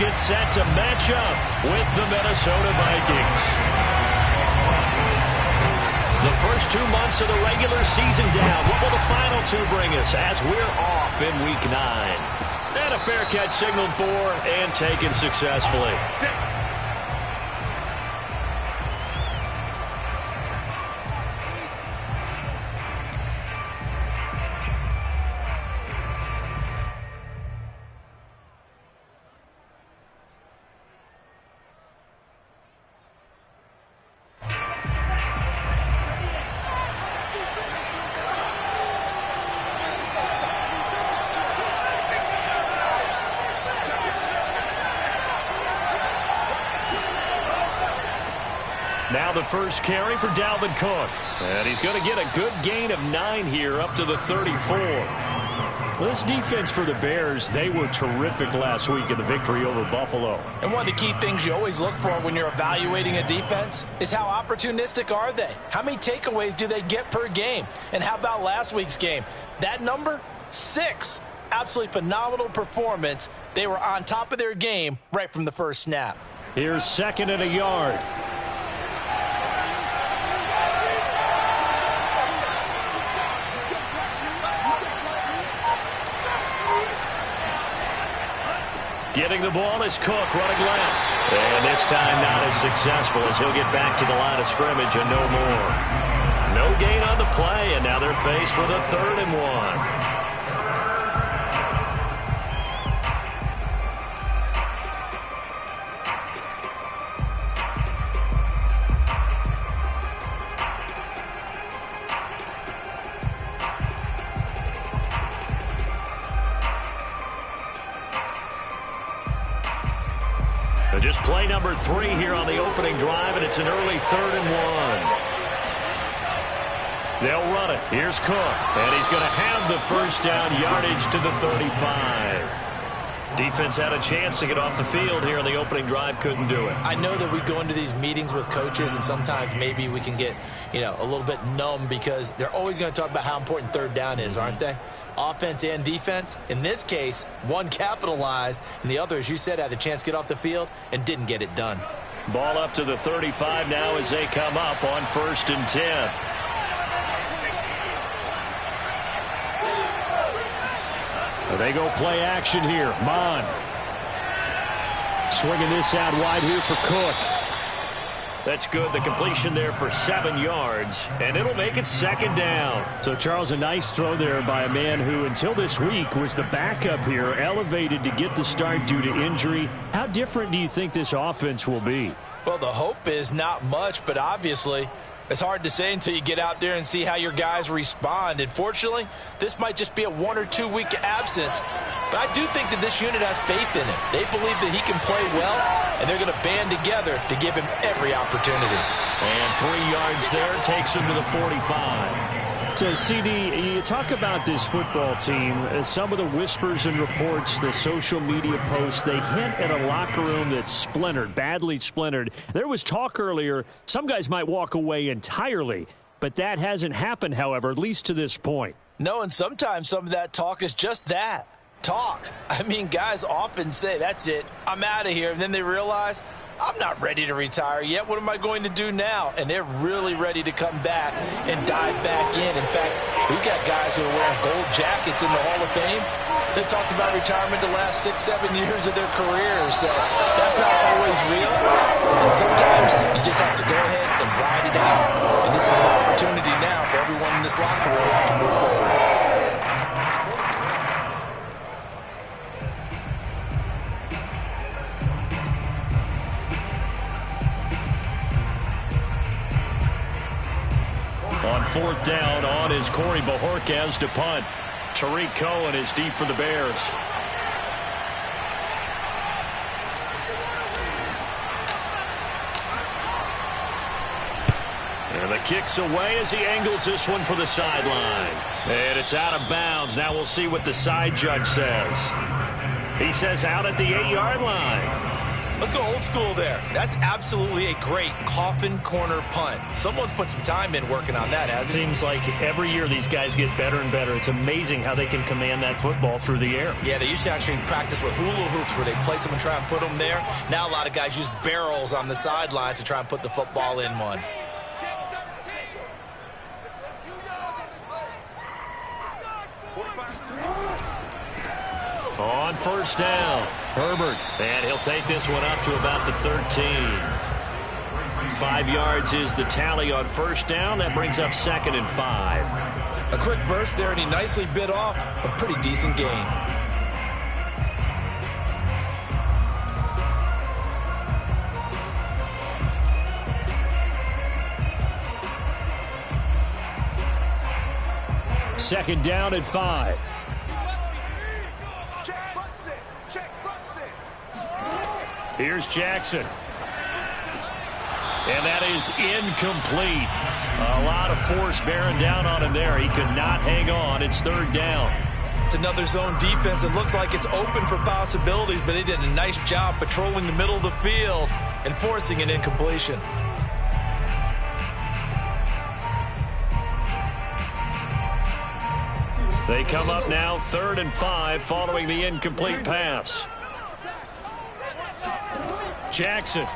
get set to match up with the Minnesota Vikings. The first 2 months of the regular season down. What will the final two bring us as we're off in Week 9? And a fair catch signaled for and taken successfully. Now the first carry for Dalvin Cook. And he's going to get a good gain of 9 here up to the 34. Well, this defense for the Bears, they were terrific last week in the victory over Buffalo. And one of the key things you always look for when you're evaluating a defense is how opportunistic are they? How many takeaways do they get per game? And how about last week's game? That number, 6. Absolutely phenomenal performance. They were on top of their game right from the first snap. Here's 2nd and a yard. Getting the ball is Cook running left. And this time not as successful as he'll get back to the line of scrimmage and no more. No gain on the play, and now they're faced with a 3rd and 1. So just play number 3 here on the opening drive, and it's an early 3rd and 1. They'll run it. Here's Cook, and he's going to have the first down yardage to the 35. Defense had a chance to get off the field here on the opening drive, couldn't do it. I know that we go into these meetings with coaches, and sometimes maybe we can get, a little bit numb because they're always going to talk about how important 3rd down is, aren't they? Offense and defense. In this case, one capitalized, and the other, as you said, had a chance to get off the field and didn't get it done. Ball up to the 35 now as they come up on 1st and 10. They go play action here. Mon swinging this out wide here for Cook. That's good. The completion there for 7 yards, and it'll make it 2nd down. So, Charles, a nice throw there by a man who, until this week, was the backup here, elevated to get the start due to injury. How different do you think this offense will be? Well, the hope is not much, but obviously it's hard to say until you get out there and see how your guys respond. And fortunately, this might just be a 1 or 2 week absence. But I do think that this unit has faith in him. They believe that he can play well, and they're going to band together to give him every opportunity. And 3 yards there takes him to the 45. So, CD, you talk about this football team. Some of the whispers and reports, the social media posts, they hint at a locker room that's splintered, badly splintered. There was talk earlier, some guys might walk away entirely. But that hasn't happened, however, at least to this point. No, and sometimes some of that talk is just that. Talk. I mean, guys often say, that's it, I'm out of here. And then they realize, I'm not ready to retire yet. What am I going to do now? And they're really ready to come back and dive back in. In fact, we've got guys who are wearing gold jackets in the Hall of Fame that talked about retirement the last 6-7 years of their careers. So that's not always real. And sometimes you just have to go ahead and ride it out. And this is an opportunity now for everyone in this locker room to move forward. On 4th down, on is Corey Bojorquez to punt. Tariq Cohen is deep for the Bears. And the kick's away as he angles this one for the sideline. And it's out of bounds. Now we'll see what the side judge says. He says out at the 8-yard line. Let's go old school there. That's absolutely a great coffin corner punt. Someone's put some time in working on that, hasn't it? Seems like every year these guys get better and better. It's amazing how they can command that football through the air. Yeah, they used to actually practice with hula hoops where they place them and try and put them there. Now a lot of guys use barrels on the sidelines to try and put the football in one. On first down, Herbert. And he'll take this one up to about the 13. 5 yards is the tally on first down. That brings up 2nd and 5. A quick burst there, and he nicely bit off a pretty decent gain. Second down and 5. Here's Jackson. And that is incomplete. A lot of force bearing down on him there. He could not hang on. It's 3rd down. It's another zone defense. It looks like it's open for possibilities, but they did a nice job patrolling the middle of the field and forcing an incompletion. They come up now 3rd and 5 following the incomplete pass. Jackson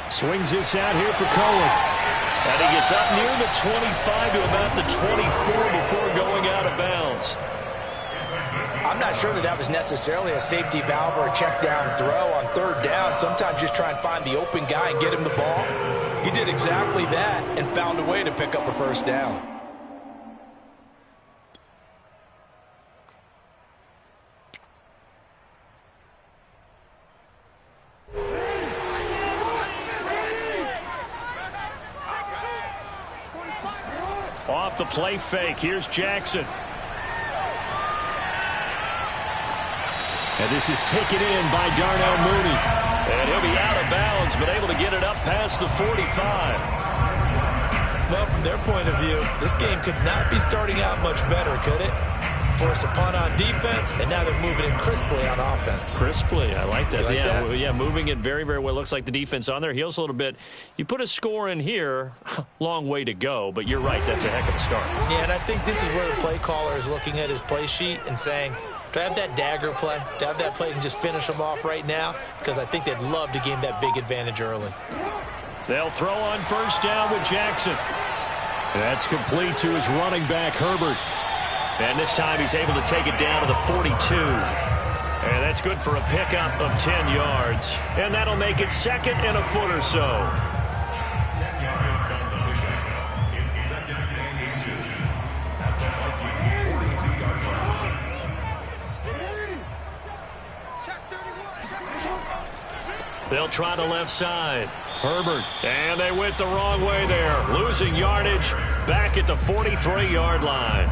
swings this out here for Cohen. And he gets up near the 25 to about the 24 before going out of bounds. I'm not sure that was necessarily a safety valve or a check down throw on 3rd down. Sometimes just try and find the open guy and get him the ball. He did exactly that and found a way to pick up a first down. Off the play fake, here's Jackson. And this is taken in by Darnell Mooney. And he'll be out of bounds, but able to get it up past the 45. Well, from their point of view, this game could not be starting out much better, could it? Force a punt on defense, and now they're moving it crisply on offense. Crisply, I like that. You like yeah, that? Yeah, moving it very, very well. Looks like the defense on their heels a little bit. You put a score in here, long way to go, but you're right, that's a heck of a start. Yeah, and I think this is where the play caller is looking at his play sheet and saying, do I have that dagger play? Do I have that play and just finish them off right now? Because I think they'd love to gain that big advantage early. They'll throw on first down with Jackson. That's complete to his running back, Herbert. And this time he's able to take it down to the 42. And that's good for a pickup of 10 yards. And that'll make it 2nd and a foot or so. They'll try the left side. Herbert. And they went the wrong way there. Losing yardage back at the 43-yard line.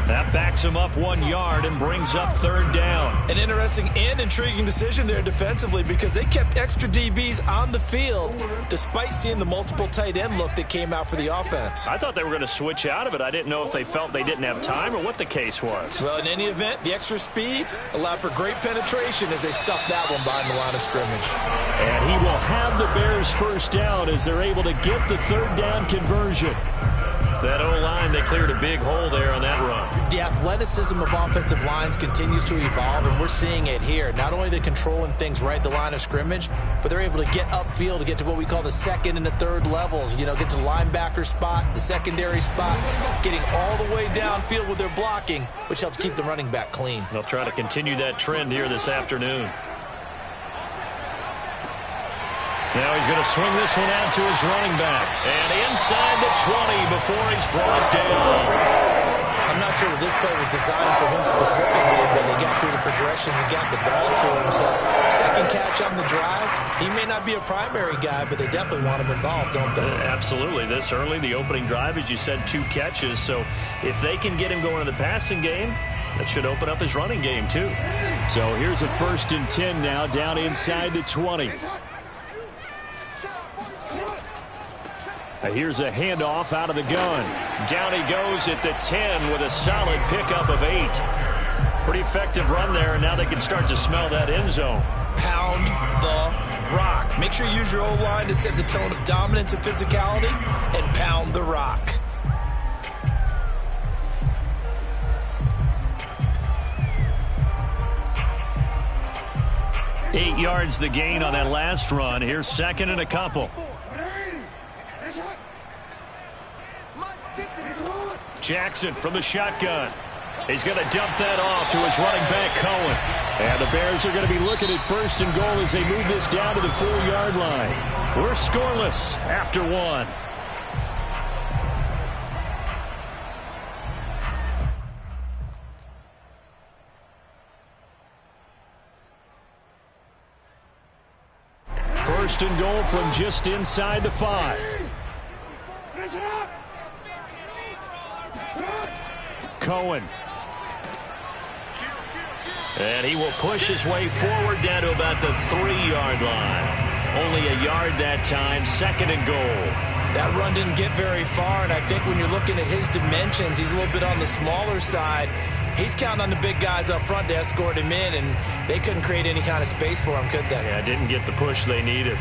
That backs him up 1 yard and brings up 3rd down. An interesting and intriguing decision there defensively because they kept extra DBs on the field despite seeing the multiple tight end look that came out for the offense. I thought they were going to switch out of it. I didn't know if they felt they didn't have time or what the case was. Well, in any event, the extra speed allowed for great penetration as they stuffed that one behind the line of scrimmage. And he will have the Bears first down as they're able to get the 3rd down conversion. That O-line, they cleared a big hole there on that run. The athleticism of offensive lines continues to evolve, and we're seeing it here. Not only are they controlling things right at the line of scrimmage, but they're able to get upfield to get to what we call the 2nd and the 3rd levels. You know, get to the linebacker spot, the secondary spot, getting all the way downfield with their blocking, which helps keep the running back clean. They'll try to continue that trend here this afternoon. Now he's going to swing this one out to his running back. And inside the 20 before he's brought down. I'm not sure that this play was designed for him specifically, but he got through the progressions and got the ball to him. So, 2nd catch on the drive. He may not be a primary guy, but they definitely want him involved, don't they? Absolutely. This early, the opening drive, as you said, 2 catches. So, if they can get him going in the passing game, that should open up his running game, too. So, here's a 1st and 10 now, down inside the 20. Here's a handoff out of the gun. Down he goes at the 10 with a solid pickup of 8. Pretty effective run there, and now they can start to smell that end zone. Pound the rock. Make sure you use your O-line to set the tone of dominance and physicality, and pound the rock. Eight yards the gain on that last run. Here's second and a couple. Jackson from the shotgun. He's going to dump that off to his running back, Cohen. And the Bears are going to be looking at first and goal as they move this down to the 4-yard line. We're scoreless after one. First and goal from just inside the 5. Cohen. And he will push his way forward down to about the 3-yard line. Only a yard that time, second and goal. That run didn't get very far, and I think when you're looking at his dimensions, he's a little bit on the smaller side. He's counting on the big guys up front to escort him in, and they couldn't create any kind of space for him, could they? Yeah, didn't get the push they needed.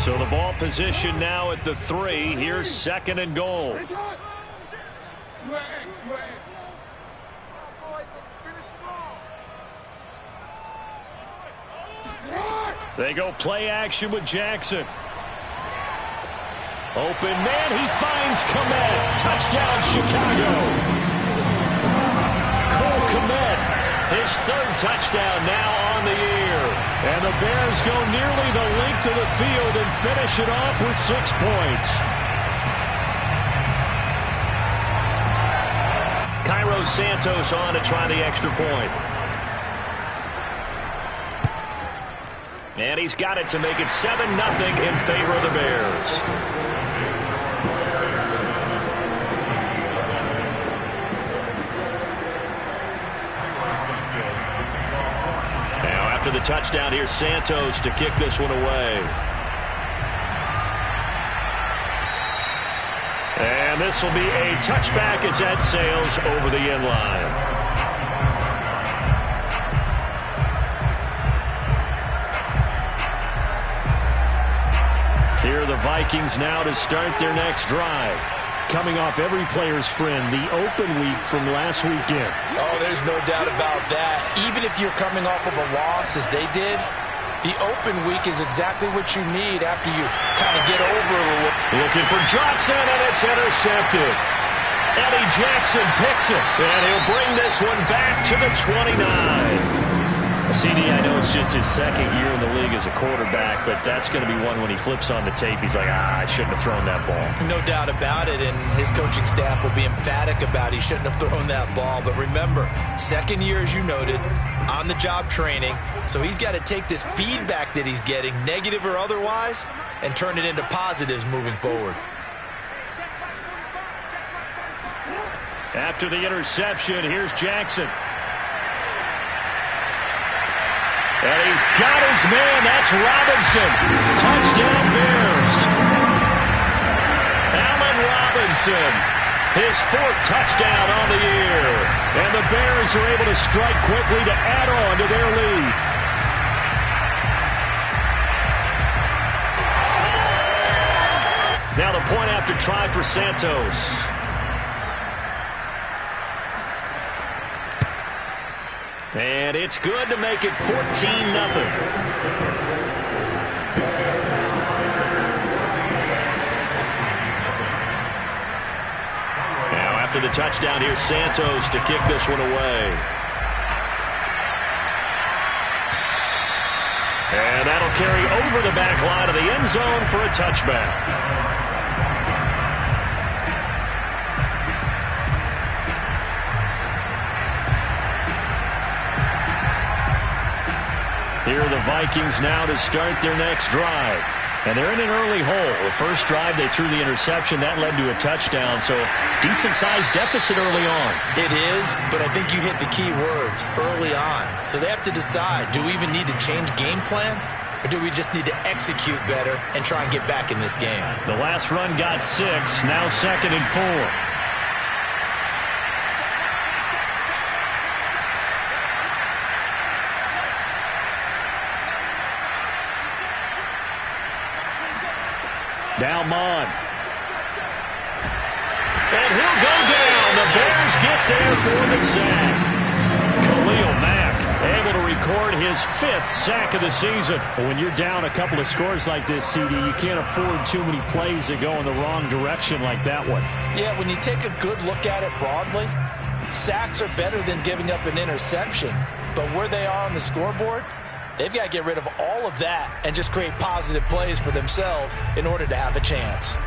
So the ball position now at the 3. Here's second and goal. They go play action with Jackson. Open man, he finds Komet. Touchdown, Chicago. Cole Komet, his 3rd touchdown now on the year. And the Bears go nearly the length of the field and finish it off with 6 points. Cairo Santos on to try the extra point. And he's got it to make it 7-0 in favor of the Bears. Now after the touchdown, here's Santos to kick this one away. And this will be a touchback as that sails over the end line. Here are the Vikings now to start their next drive. Coming off every player's friend, the open week from last weekend. Oh, there's no doubt about that. Even if you're coming off of a loss as they did, the open week is exactly what you need after you kind of get over a little. Looking for Johnson, and it's intercepted. Eddie Jackson picks it, and he'll bring this one back to the 29. CD, I know it's just his 2nd year in the league as a quarterback, but that's going to be one when he flips on the tape. He's like, I shouldn't have thrown that ball. No doubt about it, and his coaching staff will be emphatic about he shouldn't have thrown that ball. But remember, 2nd year, as you noted, on-the-job training, so he's got to take this feedback that he's getting, negative or otherwise, and turn it into positives moving forward. After the interception, here's Jackson. And he's got his man. That's Robinson. Touchdown, Bears. Allen Robinson, his 4th touchdown on the year. And the Bears are able to strike quickly to add on to their lead. Now the point after try for Santos. And it's good to make it 14-0. Now after the touchdown, here's Santos to kick this one away. And that'll carry over the back line of the end zone for a touchback. Here are the Vikings now to start their next drive. And they're in an early hole. The first drive, they threw the interception. That led to a touchdown. So decent-sized deficit early on. It is, but I think you hit the key words, early on. So they have to decide, do we even need to change game plan? Or do we just need to execute better and try and get back in this game? The last run got 6. Now 2nd and 4. Now Mond. And he'll go down. The Bears get there for the sack. Khalil Mack able to record his 5th sack of the season. When you're down a couple of scores like this, CD, you can't afford too many plays that go in the wrong direction like that one. Yeah, when you take a good look at it broadly, sacks are better than giving up an interception. But where they are on the scoreboard, they've got to get rid of all of that and just create positive plays for themselves in order to have a chance.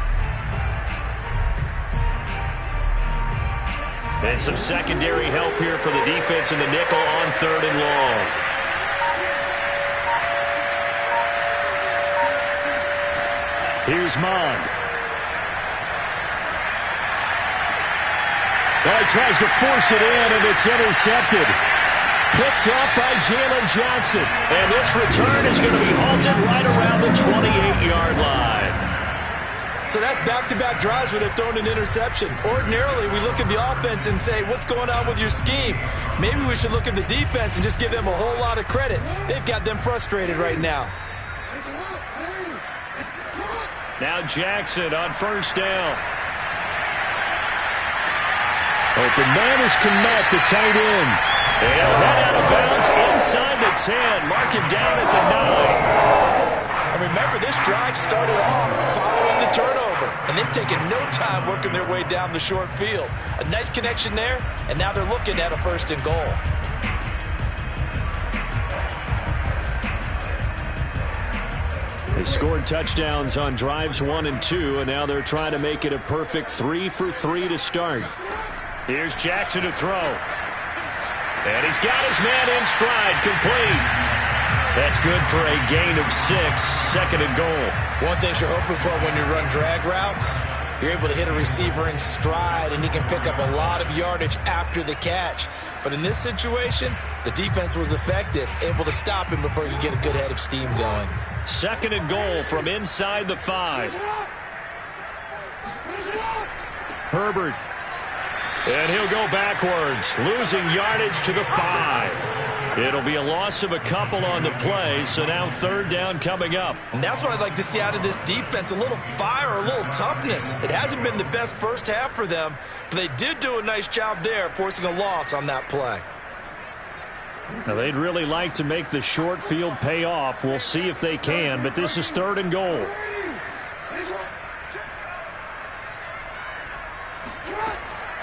And some secondary help here for the defense in the nickel on 3rd and long. Here's Mond. Oh, he tries to force it in, and it's intercepted. Picked up by Jalen Johnson. And this return is going to be halted right around the 28-yard line. So that's back-to-back drives where they've thrown an interception. Ordinarily, we look at the offense and say, what's going on with your scheme? Maybe we should look at the defense and just give them a whole lot of credit. They've got them frustrated right now. Now Jackson on 1st down. Open man is Kmet, the tight end. And he'll head out of bounds inside the 10. Mark him down at the 9. And remember, this drive started off following the turnover. And they've taken no time working their way down the short field. A nice connection there, and now they're looking at a 1st and goal. They scored touchdowns on drives 1 and 2, and now they're trying to make it a perfect 3 for 3 to start. Here's Jackson to throw. And he's got his man in stride, complete. That's good for a gain of 6, 2nd and goal. One thing you're hoping for when you run drag routes, you're able to hit a receiver in stride, and he can pick up a lot of yardage after the catch. But in this situation, the defense was effective, able to stop him before you get a good head of steam going. 2nd and goal from inside the 5. Herbert. And he'll go backwards, losing yardage to the 5. It'll be a loss of a couple on the play, so now 3rd down coming up. And that's what I'd like to see out of this defense, a little fire, a little toughness. It hasn't been the best first half for them, but they did do a nice job there, forcing a loss on that play. Now they'd really like to make the short field pay off. We'll see if they can, but this is 3rd and goal.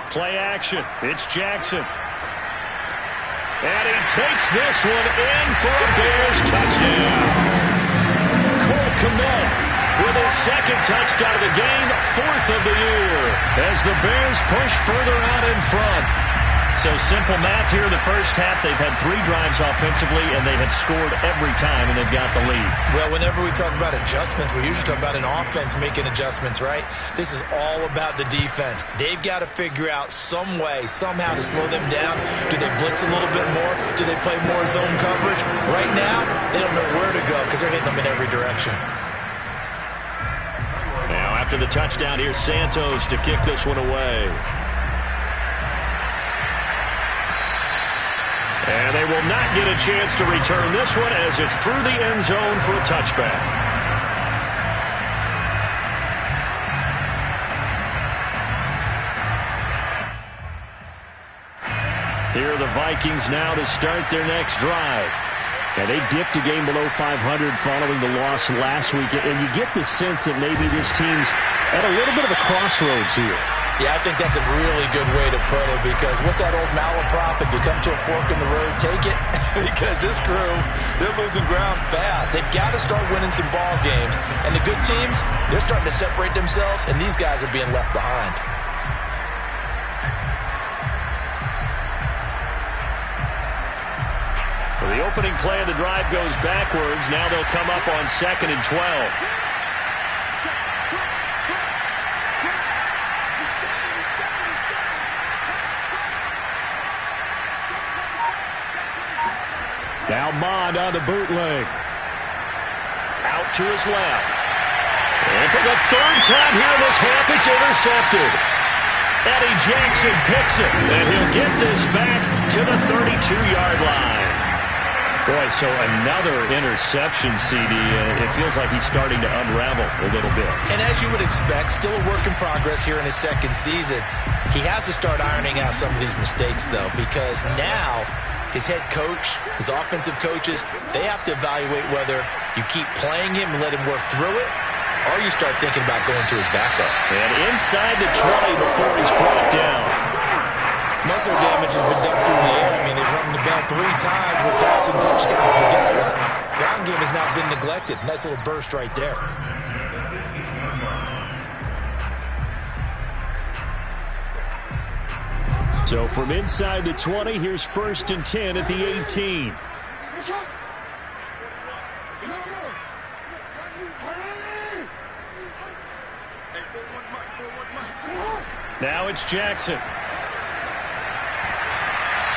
Play action. It's Jackson. And he takes this one in for a Bears touchdown. Cole Kmet with his 2nd touchdown of the game, 4th of the year, as the Bears push further out in front. So simple math here in the first half. They've had 3 drives offensively, and they have scored every time, and they've got the lead. Well, whenever we talk about adjustments, we usually talk about an offense making adjustments, right? This is all about the defense. They've got to figure out some way, somehow to slow them down. Do they blitz a little bit more? Do they play more zone coverage? Right now, they don't know where to go because they're hitting them in every direction. Now, after the touchdown, here's Santos to kick this one away. And they will not get a chance to return this one as it's through the end zone for a touchback. Here are the Vikings now to start their next drive. And they dipped a game below 500 following the loss last week. And you get the sense that maybe this team's at a little bit of a crossroads here. Yeah, I think that's a really good way to put it, because what's that old malaprop? If you come to a fork in the road, take it. Because this crew, they're losing ground fast. They've got to start winning some ball games. And the good teams, they're starting to separate themselves, and these guys are being left behind. So the opening play of the drive goes backwards. Now they'll come up on 2nd and 12. Now Mond on the bootleg. Out to his left. And for the 3rd time here in this half, it's intercepted. Eddie Jackson picks it, and he'll get this back to the 32-yard line. Boy, so another interception, CD. It feels like he's starting to unravel a little bit. And as you would expect, still a work in progress here in his second season. He has to start ironing out some of these mistakes, though, because now his head coach, his offensive coaches, they have to evaluate whether you keep playing him and let him work through it, or you start thinking about going to his backup. And inside the 20 before he's brought down. Muscle damage has been done through the air. I mean, they've rung the bell 3 times with passing touchdowns, but guess what? Ground game has not been neglected. Nice little burst right there. So from inside the 20, here's 1st and 10 at the 18. Now it's Jackson.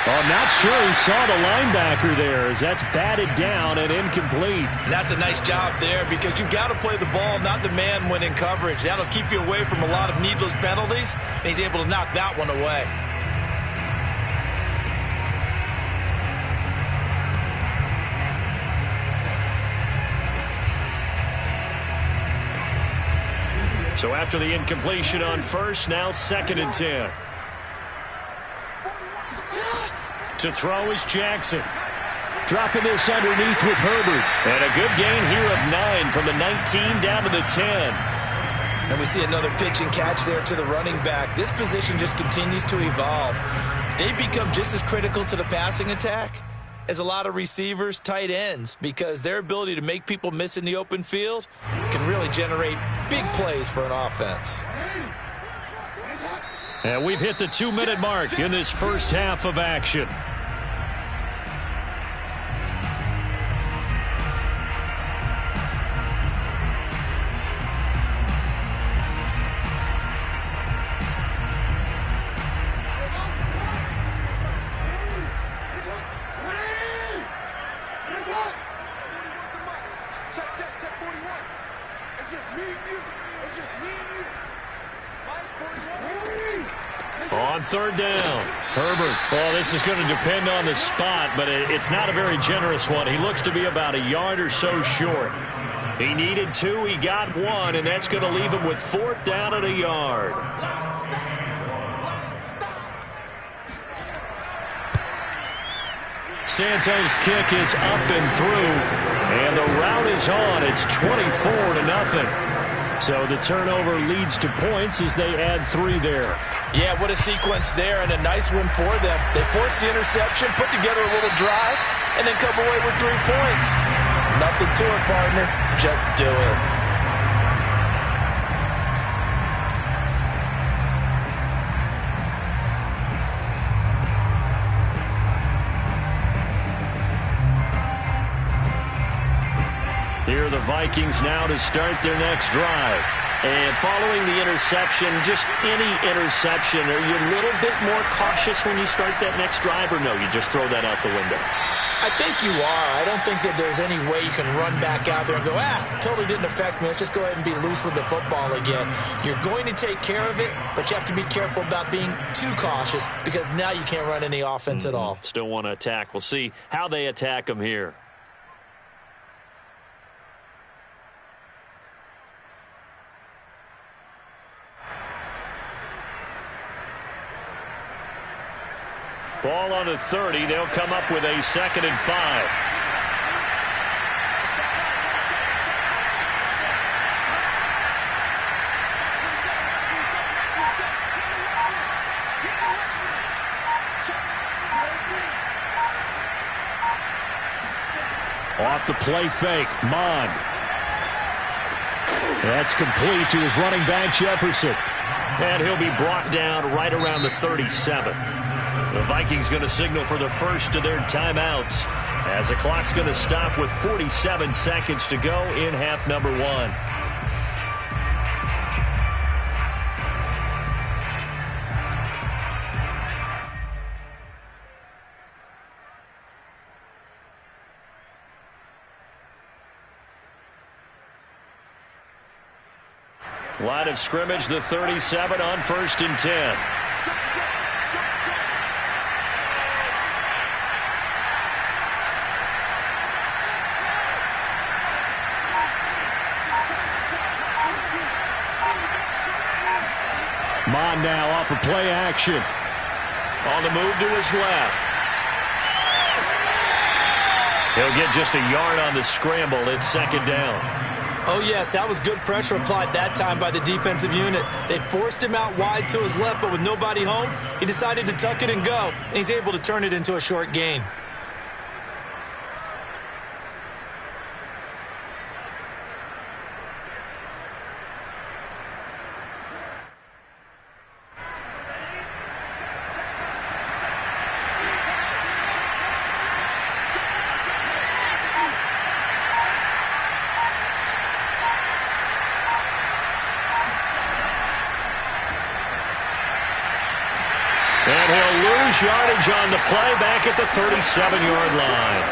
I'm not sure he saw the linebacker there as that's batted down and incomplete. And that's a nice job there because you've got to play the ball, not the man when in coverage. That'll keep you away from a lot of needless penalties, and he's able to knock that one away. So after the incompletion on 1st, now 2nd and 10. To throw is Jackson. Dropping this underneath with Herbert. And a good gain here of 9 from the 19 down to the 10. And we see another pitch and catch there to the running back. This position just continues to evolve. They become just as critical to the passing attack as a lot of receivers, tight ends, because their ability to make people miss in the open field can really generate big plays for an offense. And we've hit the 2-minute mark in this first half of action. On 3rd down, Herbert. Well, this is going to depend on the spot, but it's not a very generous one. He looks to be about a yard or so short. He needed 2, he got 1, and that's going to leave him with 4th down at a yard. Santos' kick is up and through, and the route is on. It's 24-0. So the turnover leads to points as they add 3 there. Yeah, what a sequence there, and a nice one for them. They force the interception, put together a little drive, and then come away with 3 points. Nothing to it, partner. Just do it. Here are the Vikings now to start their next drive. And following the interception, just any interception, are you a little bit more cautious when you start that next drive, or no, you just throw that out the window? I think you are. I don't think that there's any way you can run back out there and go, totally didn't affect me. Let's just go ahead and be loose with the football again. You're going to take care of it, but you have to be careful about being too cautious because now you can't run any offense at all. Still want to attack. We'll see how they attack them here. Ball on the 30. They'll come up with a 2nd and 5. Off the play fake, Mond. That's complete to his running back, Jefferson. And he'll be brought down right around the 37. The Vikings going to signal for the first of their timeouts as the clock's going to stop with 47 seconds to go in half number 1. Line of scrimmage, the 37 on 1st and 10. Mon now off of play action. On the move to his left. He'll get just a yard on the scramble. It's second down. Oh, yes, that was good pressure applied that time by the defensive unit. They forced him out wide to his left, but with nobody home, he decided to tuck it and go, and he's able to turn it into a short gain. And he'll lose yardage on the play back at the 37-yard line.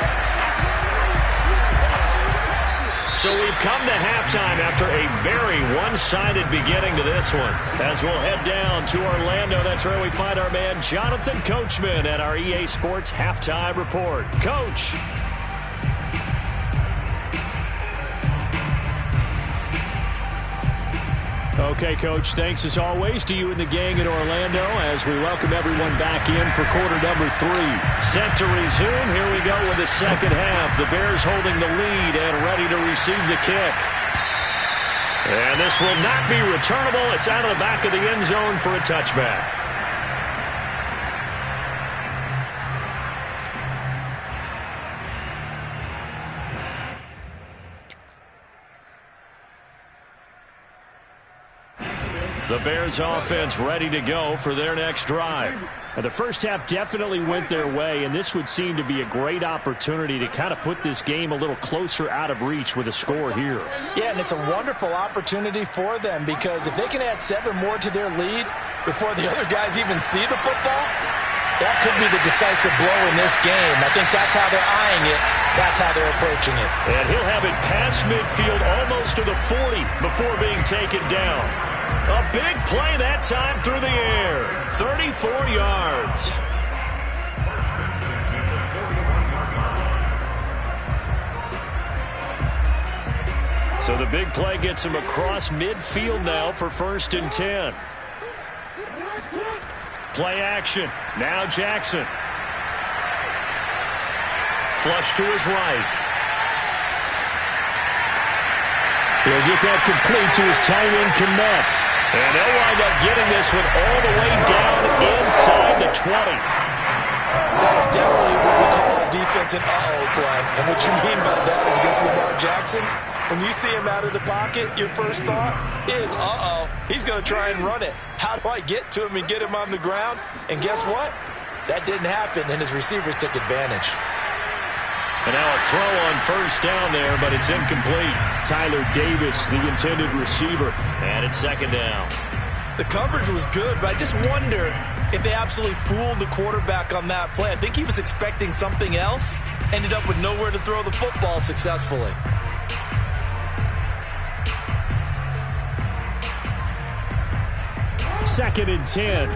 So we've come to halftime after a very one-sided beginning to this one. As we'll head down to Orlando, that's where we find our man Jonathan Coachman at our EA Sports Halftime Report. Coach. Okay, Coach, thanks as always to you and the gang in Orlando as we welcome everyone back in for quarter number 3. Set to resume. Here we go with the second half. The Bears holding the lead and ready to receive the kick. And this will not be returnable. It's out of the back of the end zone for a touchback. The Bears offense ready to go for their next drive. And the first half definitely went their way, and this would seem to be a great opportunity to kind of put this game a little closer out of reach with a score here. Yeah, and it's a wonderful opportunity for them because if they can add 7 more to their lead before the other guys even see the football, that could be the decisive blow in this game. I think that's how they're eyeing it. That's how they're approaching it. And he'll have it past midfield almost to the 40 before being taken down. A big play that time through the air. 34 yards. So the big play gets him across midfield now for 1st and 10. Play action. Now Jackson. Flush to his right. He'll get that complete to his tight end, Kmet. And they'll wind up getting this one all the way down inside the 20. That's definitely what we call a defense an uh-oh play. And what you mean by that is against Lamar Jackson, when you see him out of the pocket, your first thought is, uh-oh, he's going to try and run it. How do I get to him and get him on the ground? And guess what? That didn't happen, and his receivers took advantage. And now a throw on 1st down there, but it's incomplete. Tyler Davis, the intended receiver. And it's 2nd down. The coverage was good, but I just wonder if they absolutely fooled the quarterback on that play. I think he was expecting something else. Ended up with nowhere to throw the football successfully. Second and 10.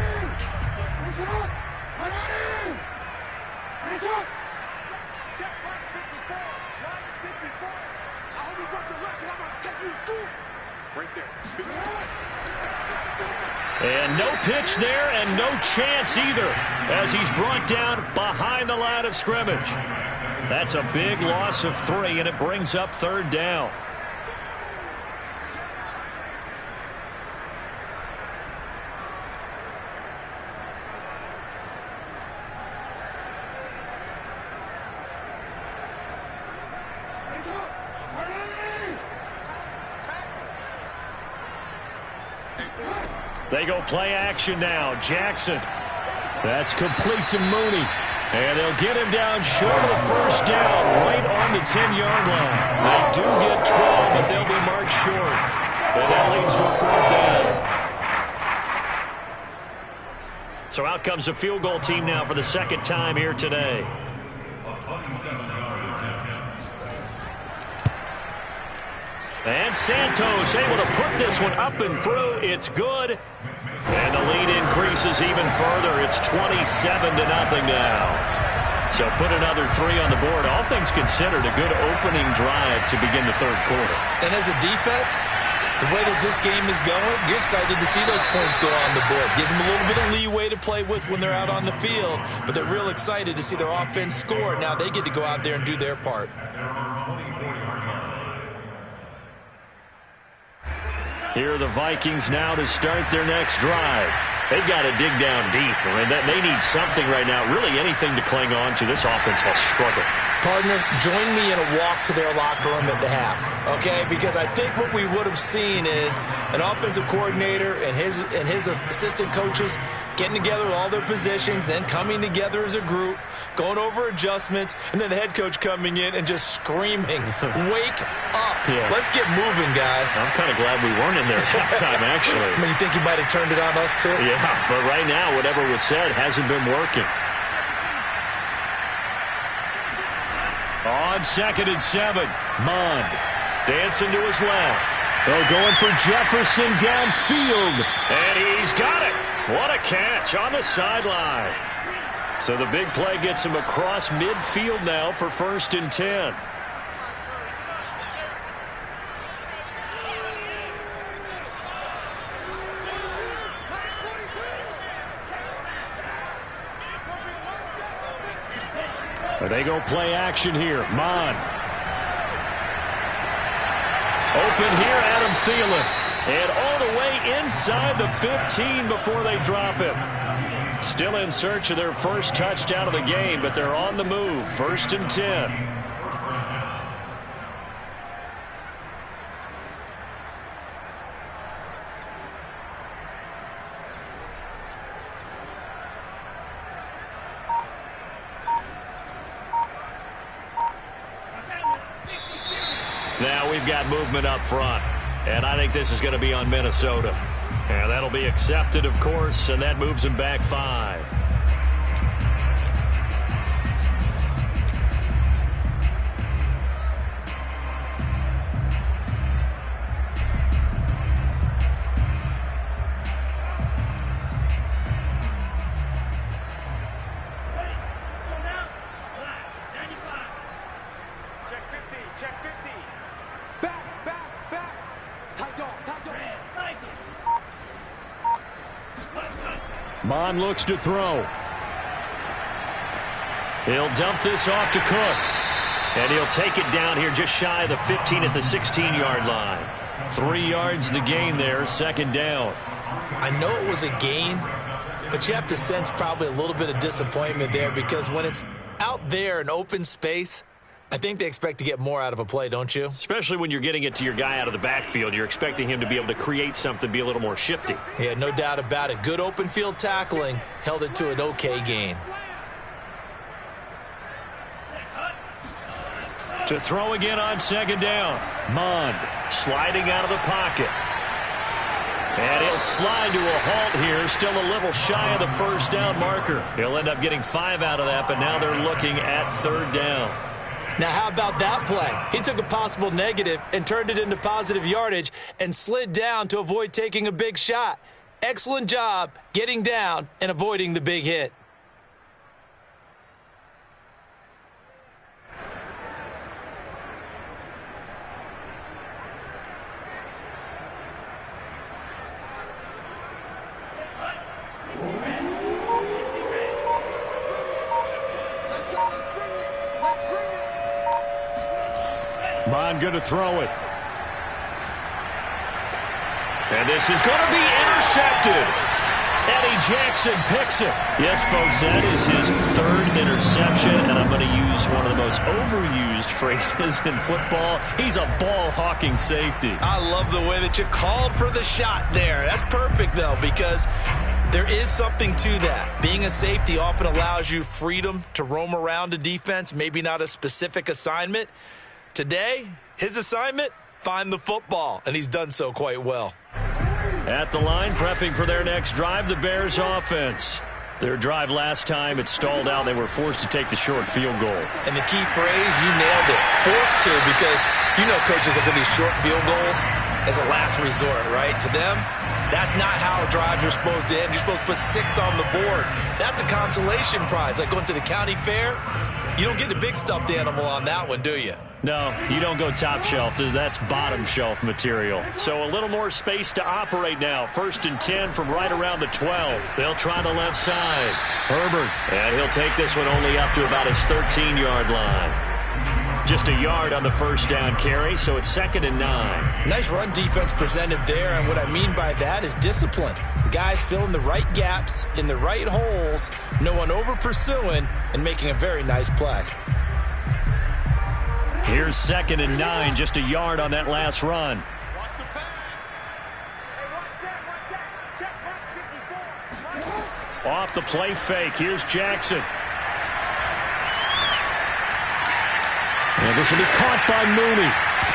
And no pitch there and no chance either as he's brought down behind the line of scrimmage. That's a big loss of 3, and it brings up 3rd down. They go play action now. Jackson. That's complete to Mooney. And they'll get him down short of the 1st down, right on the 10-yard line. They do get 12, but they'll be marked short. And that leads to a 4th down. So out comes the field goal team now for the 2nd time here today. And Santos able to put this one up and through. It's good. And the lead increases even further. It's 27-0 now. So put another 3 on the board. All things considered, a good opening drive to begin the 3rd quarter. And as a defense, the way that this game is going, you're excited to see those points go on the board. Gives them a little bit of leeway to play with when they're out on the field, but they're real excited to see their offense score. Now they get to go out there and do their part. Here are the Vikings now to start their next drive. They've got to dig down deep. I mean, they need something right now, really anything to cling on to. This offense has struggled. Partner, join me in a walk to their locker room at the half, okay? Because I think what we would have seen is an offensive coordinator and his assistant coaches getting together with all their positions, then coming together as a group, going over adjustments, and then the head coach coming in and just screaming, "Wake up. Yeah. Let's get moving, guys." I'm kind of glad we weren't in there at halftime, actually. I mean, you think you might have turned it on us, too? Yeah, but right now, whatever was said hasn't been working. On 2nd and 7, Mond dancing to his left. They're going for Jefferson downfield. And he's got it. What a catch on the sideline. So the big play gets him across midfield now for 1st and 10. They go play action here. Mond. Open here, Adam Thielen. And all the way inside the 15 before they drop him. Still in search of their first touchdown of the game, but they're on the move. 1st and 10. Now we've got movement up front, and I think this is going to be on Minnesota. And that'll be accepted, of course, and that moves him back 5. Mond looks to throw. He'll dump this off to Cook. And he'll take it down here just shy of the 15 at the 16-yard line. 3 yards the gain there, 2nd down. I know it was a gain, but you have to sense probably a little bit of disappointment there because when it's out there in open space, I think they expect to get more out of a play, don't you? Especially when you're getting it to your guy out of the backfield. You're expecting him to be able to create something, be a little more shifty. Yeah, no doubt about it. Good open field tackling held it to an okay gain. To throw again on 2nd down. Mond sliding out of the pocket. And he'll slide to a halt here. Still a little shy of the 1st down marker. He'll end up getting 5 out of that, but now they're looking at 3rd down. Now, how about that play? He took a possible negative and turned it into positive yardage and slid down to avoid taking a big shot. Excellent job getting down and avoiding the big hit. Mond going to throw it. And this is going to be intercepted. Eddie Jackson picks it. Yes, folks, that is his 3rd interception, and I'm going to use one of the most overused phrases in football. He's a ball-hawking safety. I love the way that you called for the shot there. That's perfect, though, because there is something to that. Being a safety often allows you freedom to roam around a defense, maybe not a specific assignment. Today, his assignment, find the football, and he's done so quite well. At the line, prepping for their next drive, the Bears offense. Their drive last time, it stalled out. They were forced to take the short field goal. And the key phrase, you nailed it. Forced to, because you know coaches look at these short field goals as a last resort, right? To them, That's not how drives are supposed to end. You're supposed to put 6 on the board. That's a consolation prize. Like going to the county fair, you don't get the big stuffed animal on that one, do you? No, you don't go top shelf. That's bottom shelf material. So a little more space to operate now. 1st and 10 from right around the 12. They'll try the left side. Herbert, and he'll take this one only up to about his 13-yard line. Just a yard on the first down carry, so it's 2nd and 9. Nice run defense presented there, and what I mean by that is discipline. Guys filling the right gaps in the right holes, no one over-pursuing, and making a very nice play. Here's 2nd and 9, just a yard on that last run. Off the play fake, here's Jackson. And this will be caught by Mooney.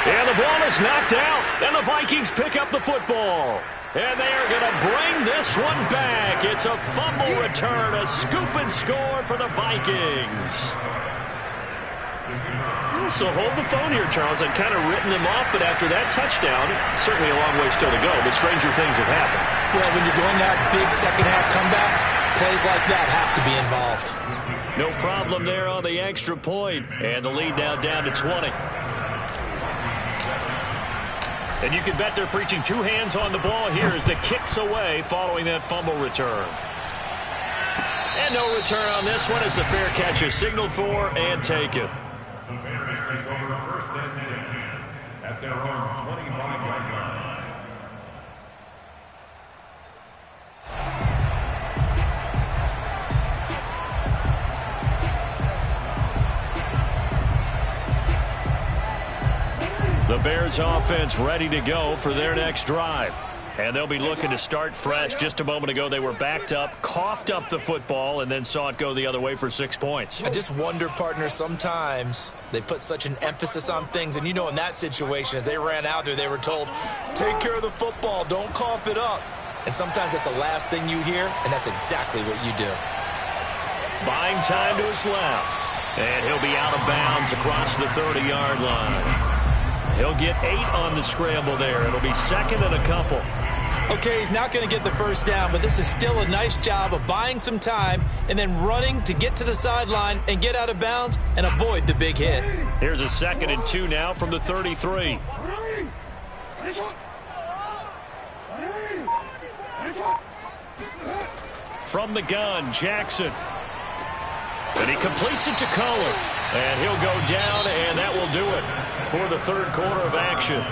And the ball is knocked out, and the Vikings pick up the football. And they are going to bring this one back. It's a fumble return, a scoop and score for the Vikings. So hold the phone here, Charles. I'd kind of written them off, but after that touchdown, certainly a long way still to go, but stranger things have happened. Well, when you're doing that big second-half comebacks, plays like that have to be involved. No problem there on the extra point. And the lead now down to 20. And you can bet they're preaching 2 hands on the ball here as the kick's away following that fumble return. And no return on this one as the fair catch is signaled for and taken. The Bears take over 1st and 10 at their own 25-yard line. The Bears offense ready to go for their next drive. And they'll be looking to start fresh. Just a moment ago, they were backed up, coughed up the football, and then saw it go the other way for 6 points. I just wonder, partner, sometimes they put such an emphasis on things. And, you know, in that situation, as they ran out there, they were told, take care of the football, don't cough it up. And sometimes that's the last thing you hear, and that's exactly what you do. Buying time to his left. And he'll be out of bounds across the 30-yard line. He'll get 8 on the scramble there. It'll be 2nd and a couple. Okay, he's not going to get the first down, but this is still a nice job of buying some time and then running to get to the sideline and get out of bounds and avoid the big hit. Here's a 2nd and 2 now from the 33. From the gun, Jackson. And he completes it to Cullen. And he'll go down, and that will do it for the 3rd quarter of action.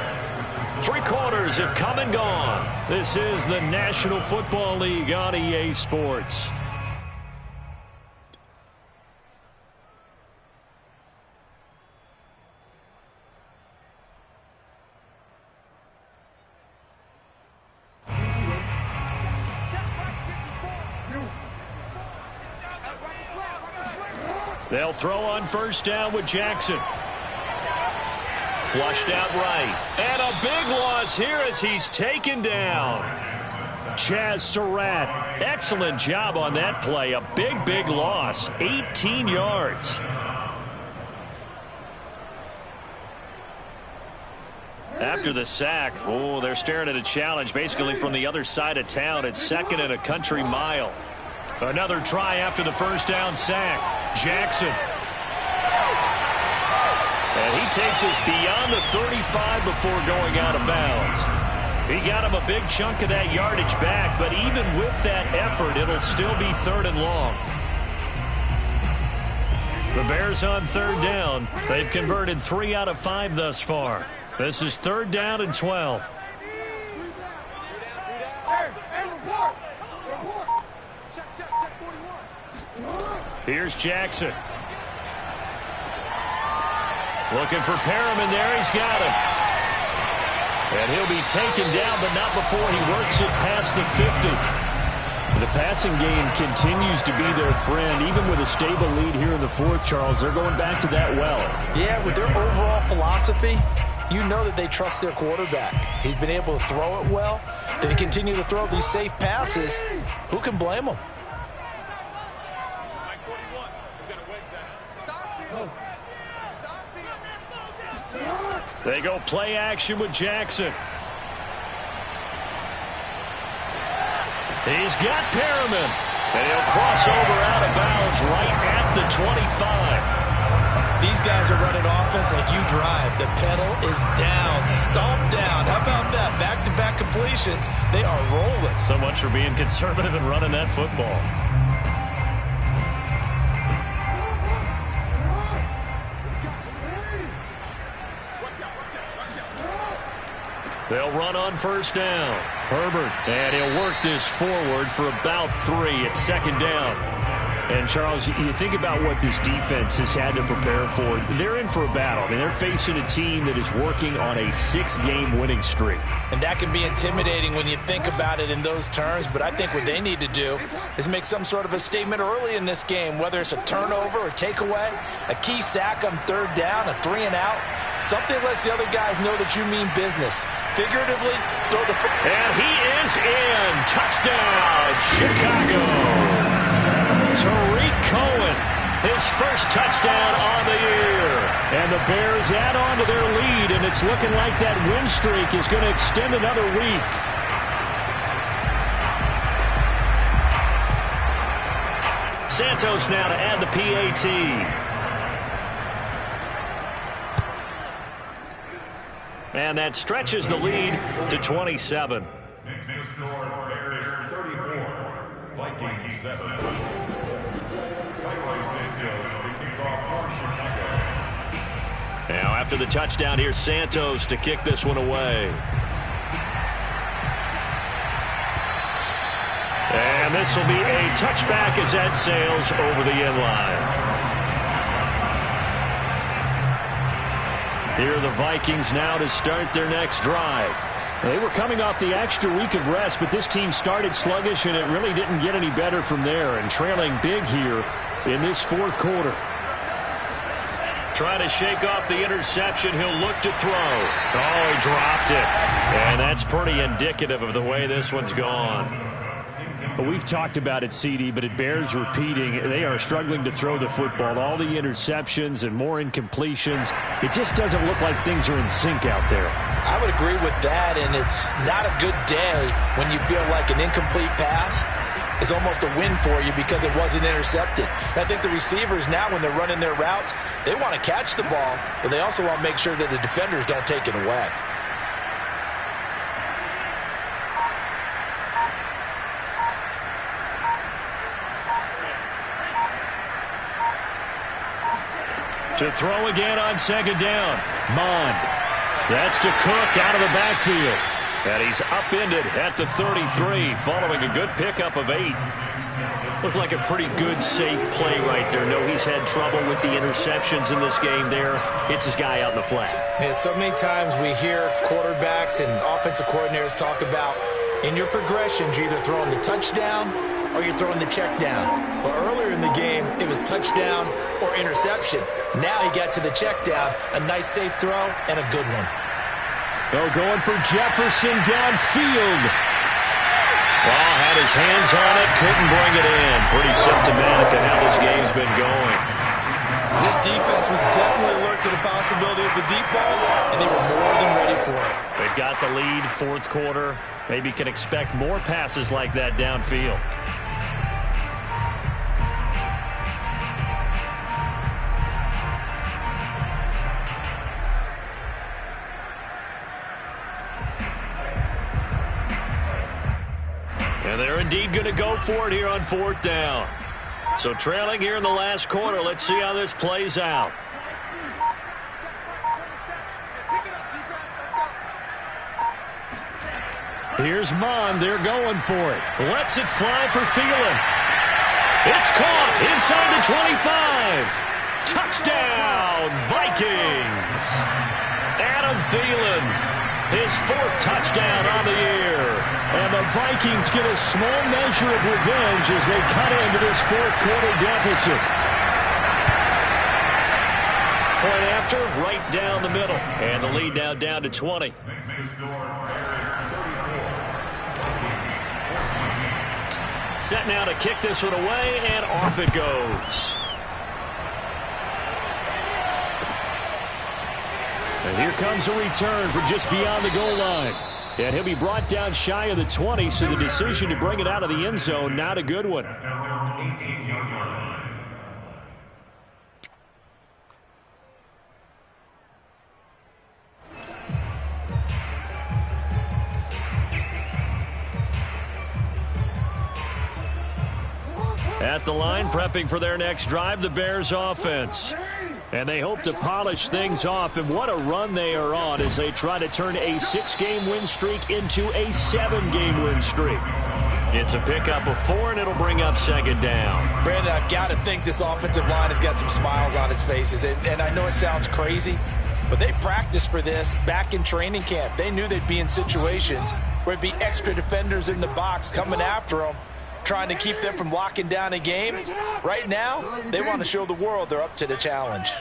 3 quarters have come and gone. This is the National Football League on EA Sports. They'll throw on 1st down with Jackson. Flushed out right. And a big loss here as he's taken down. Chaz Surratt, excellent job on that play. A big, big loss. 18 yards. After the sack, oh, they're staring at a challenge basically from the other side of town. It's 2nd and a country mile. Another try after the 1st down sack. Jackson. And he takes us beyond the 35 before going out of bounds. He got him a big chunk of that yardage back, but even with that effort, it'll still be 3rd and long. The Bears on 3rd down. They've converted 3 out of 5 thus far. This is 3rd down and 12. Here's Jackson. Looking for Perriman there. He's got him. And he'll be taken down, but not before he works it past the 50. The passing game continues to be their friend. Even with a stable lead here in the 4th, Charles, they're going back to that well. Yeah, with their overall philosophy, you know that they trust their quarterback. He's been able to throw it well. They continue to throw these safe passes. Who can blame them? They go play action with Jackson. He's got Perriman. And he'll cross over out of bounds right at the 25. These guys are running offense like you drive. The pedal is down, stomp down. How about that? Back-to-back completions. They are rolling. So much for being conservative and running that football. They'll run on first down. Herbert, and he'll work this forward for about 3 at second down. And, Charles, you think about what this defense has had to prepare for. They're in for a battle. I mean, they're facing a team that is working on a 6-game winning streak. And that can be intimidating when you think about it in those terms, but I think what they need to do is make some sort of a statement early in this game, whether it's a turnover or takeaway, a key sack on third down, a 3-and-out, something lets the other guys know that you mean business. Figuratively, throw the football. And he is in. Touchdown, Chicago. Tariq Cohen, his first touchdown on the year. And the Bears add on to their lead, and it's looking like that win streak is going to extend another week. Santos now to add the PAT. And that stretches the lead to 27. Next to score, Bears 34, Vikings 7. Santos to kick off for Chicago. Now after the touchdown, here's Santos to kick this one away. And this will be a touchback as that sails over the end line. Here are the Vikings now to start their next drive. They were coming off the extra week of rest, but this team started sluggish, and it really didn't get any better from there, and trailing big here in this fourth quarter. Trying to shake off the interception. He'll look to throw. Oh, he dropped it. And that's pretty indicative of the way this one's gone. Well, we've talked about it, CD, but it bears repeating. They are struggling to throw the football. All the interceptions and more incompletions. It just doesn't look like things are in sync out there. I would agree with that, and it's not a good day when you feel like an incomplete pass is almost a win for you because it wasn't intercepted. I think the receivers now, when they're running their routes, they want to catch the ball, but they also want to make sure that the defenders don't take it away. To throw again on second down. Mond. That's to Cook out of the backfield. And he's upended at the 33 following a good pickup of 8. Looked like a pretty good, safe play right there. No, he's had trouble with the interceptions in this game there. Hits his guy out in the flat. Yeah, so many times we hear quarterbacks and offensive coordinators talk about in your progressions, you're either throwing the touchdown or you're throwing the check down. But earlier in the game, it was touchdown or interception. Now he got to the check down, a nice safe throw, and a good one. Oh, going for Jefferson downfield. Well, had his hands on it, couldn't bring it in. Pretty symptomatic of how this game's been going. This defense was definitely alert to the possibility of the deep ball, and they were more than ready for it. They've got the lead, fourth quarter. Maybe can expect more passes like that downfield. And they're indeed going to go for it here on fourth down. So trailing here in the last quarter. Let's see how this plays out. Here's Mond. They're going for it. Lets it fly for Thielen. It's caught inside the 25. Touchdown, Vikings. Adam Thielen. His fourth touchdown on the year. And the Vikings get a small measure of revenge as they cut into this fourth quarter deficit. Point after, right down the middle. And the lead now down to 20. Set now to kick this one away, and off it goes. And here comes a return from just beyond the goal line. And he'll be brought down shy of the 20, so the decision to bring it out of the end zone, not a good one. Around 18-yard line. At the line, prepping for their next drive, the Bears offense. And they hope to polish things off, and what a run they are on as they try to turn a 6-game win streak into a 7-game win streak. It's a pickup of 4, and it'll bring up second down. Brandon, I've got to think this offensive line has got some smiles on its faces. And I know it sounds crazy, but they practiced for this back in training camp. They knew they'd be in situations where it'd be extra defenders in the box coming after them, trying to keep them from locking down a game. Right now, they want to show the world they're up to the challenge.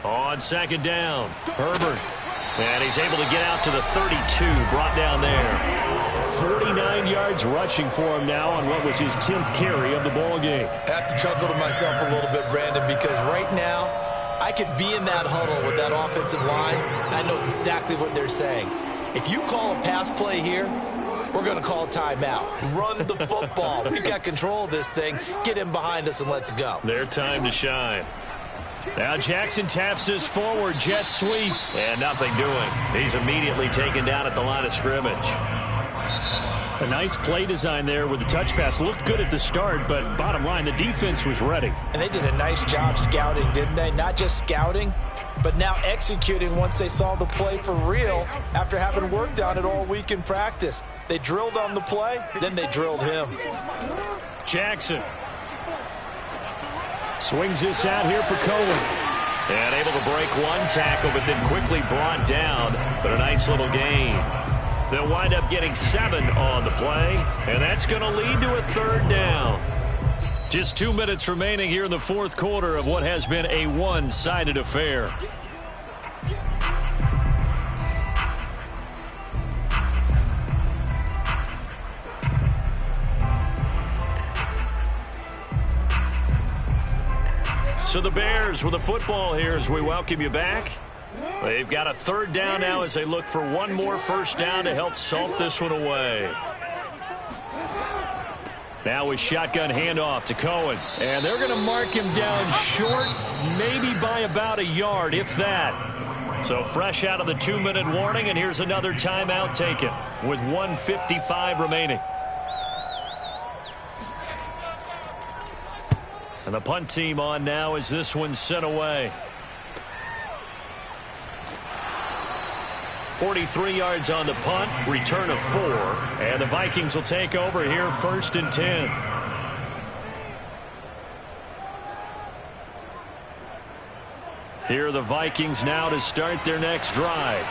On second down, Herbert. And he's able to get out to the 32, brought down there. 49 yards rushing for him now on what was his 10th carry of the ball game. I have to chuckle to myself a little bit, Brandon, because right now, I could be in that huddle with that offensive line, and I know exactly what they're saying. If you call a pass play here, we're going to call a timeout. Run the football. We've got control of this thing. Get him behind us and let's go. Their time to shine. Now Jackson taps his forward jet sweep, and nothing doing. He's immediately taken down at the line of scrimmage. A nice play design there with the touch pass. Looked good at the start, but bottom line, the defense was ready. And they did a nice job scouting, didn't they? Not just scouting, but now executing once they saw the play for real after having worked on it all week in practice. They drilled on the play, then they drilled him. Jackson swings this out here for Cohen. And able to break one tackle, but then quickly brought down. But a nice little gain. They'll wind up getting 7 on the play, and that's going to lead to a third down. Just 2 minutes remaining here in the fourth quarter of what has been a one-sided affair. So the Bears with the football here as we welcome you back. They've got a third down now as they look for one more first down to help salt this one away. Now with shotgun handoff to Cohen. And they're going to mark him down short, maybe by about a yard, if that. So fresh out of the 2-minute warning, and here's another timeout taken with 1:55 remaining. And the punt team on now as this one's sent away. 43 yards on the punt, return of 4, and the Vikings will take over here 1st and 10. Here are the Vikings now to start their next drive.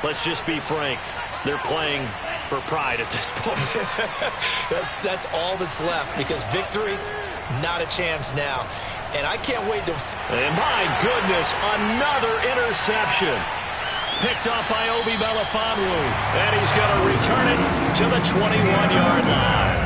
Let's just be frank, they're playing for pride at this point. That's all that's left, because victory, not a chance now. And I can't wait to... And my goodness, another interception. Picked up by Obi Melifonwu, and he's going to return it to the 21-yard line.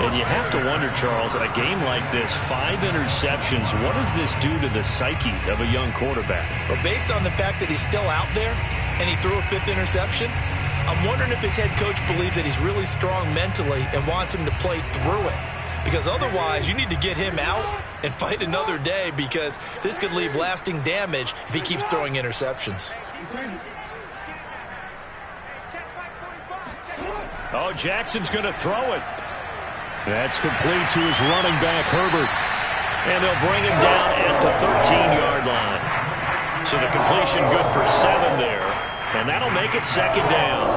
And you have to wonder, Charles, in a game like this, 5 interceptions, what does this do to the psyche of a young quarterback? Well, based on the fact that he's still out there and he threw a 5th interception, I'm wondering if his head coach believes that he's really strong mentally and wants him to play through it. Because otherwise, you need to get him out and fight another day, because this could leave lasting damage if he keeps throwing interceptions. Oh, Jackson's going to throw it. That's complete to his running back, Herbert. And they'll bring him down at the 13-yard line. So the completion good for 7 there. And that'll make it second down.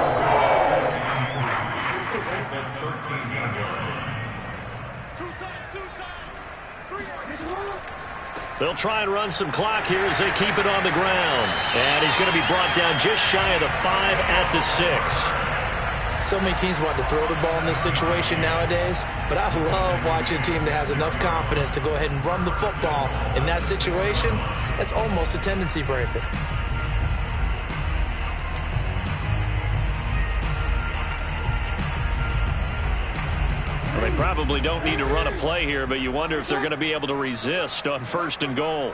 They'll try and run some clock here as they keep it on the ground. And he's going to be brought down just shy of the 5 at the 6. So many teams want to throw the ball in this situation nowadays, but I love watching a team that has enough confidence to go ahead and run the football in that situation. That's almost a tendency breaker. Well, they probably don't need to run a play here, but you wonder if they're going to be able to resist on 1st and goal.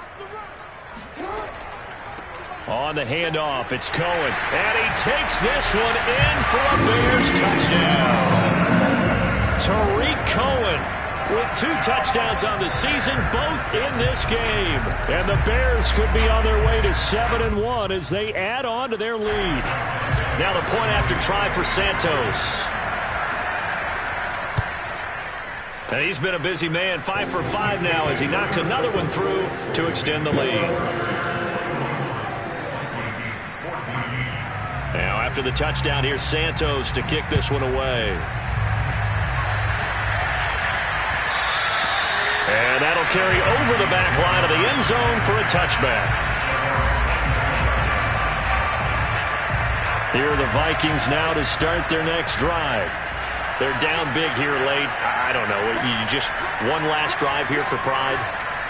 On the handoff, it's Cohen. And he takes this one in for a Bears touchdown. Tariq Cohen with 2 touchdowns on the season, both in this game. And the Bears could be on their way to 7-1 as they add on to their lead. Now the point after try for Santos. And he's been a busy man, 5 for 5 now as he knocks another one through to extend the lead. Now after the touchdown, here's Santos to kick this one away. And that'll carry over the back line of the end zone for a touchback. Here are the Vikings now to start their next drive. They're down big here late. I don't know. You just one last drive here for pride?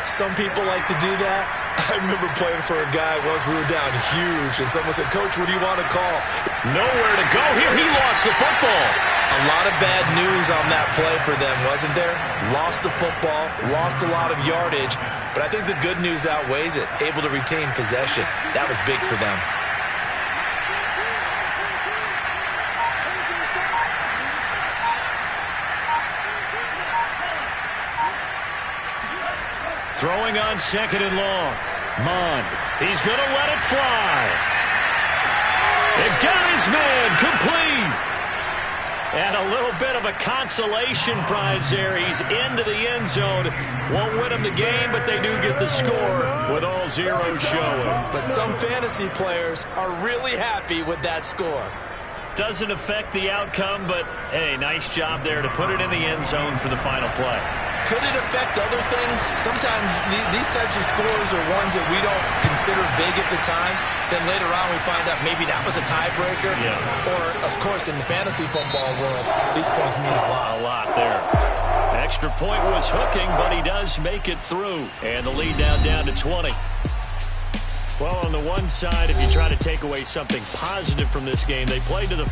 Some people like to do that. I remember playing for a guy once. We were down huge, and someone said, "Coach, what do you want to call?" Nowhere to go. Here he lost the football. A lot of bad news on that play for them, wasn't there? Lost the football, lost a lot of yardage, but I think the good news outweighs it. Able to retain possession. That was big for them. Throwing on 2nd and long. Mond. He's going to let it fly. It got his man complete. And a little bit of a consolation prize there. He's into the end zone. Won't win him the game, but they do get the score with all zeros showing. But some fantasy players are really happy with that score. Doesn't affect the outcome, but, hey, nice job there to put it in the end zone for the final play. Could it affect other things? Sometimes these types of scores are ones that we don't consider big at the time. Then later on we find out maybe that was a tiebreaker. Yeah. Or, of course, in the fantasy football world, these points mean a lot. A lot there. Extra point was hooking, but he does make it through. And the lead now down to 20. Well, on the one side, if you try to take away something positive from this game, they played to the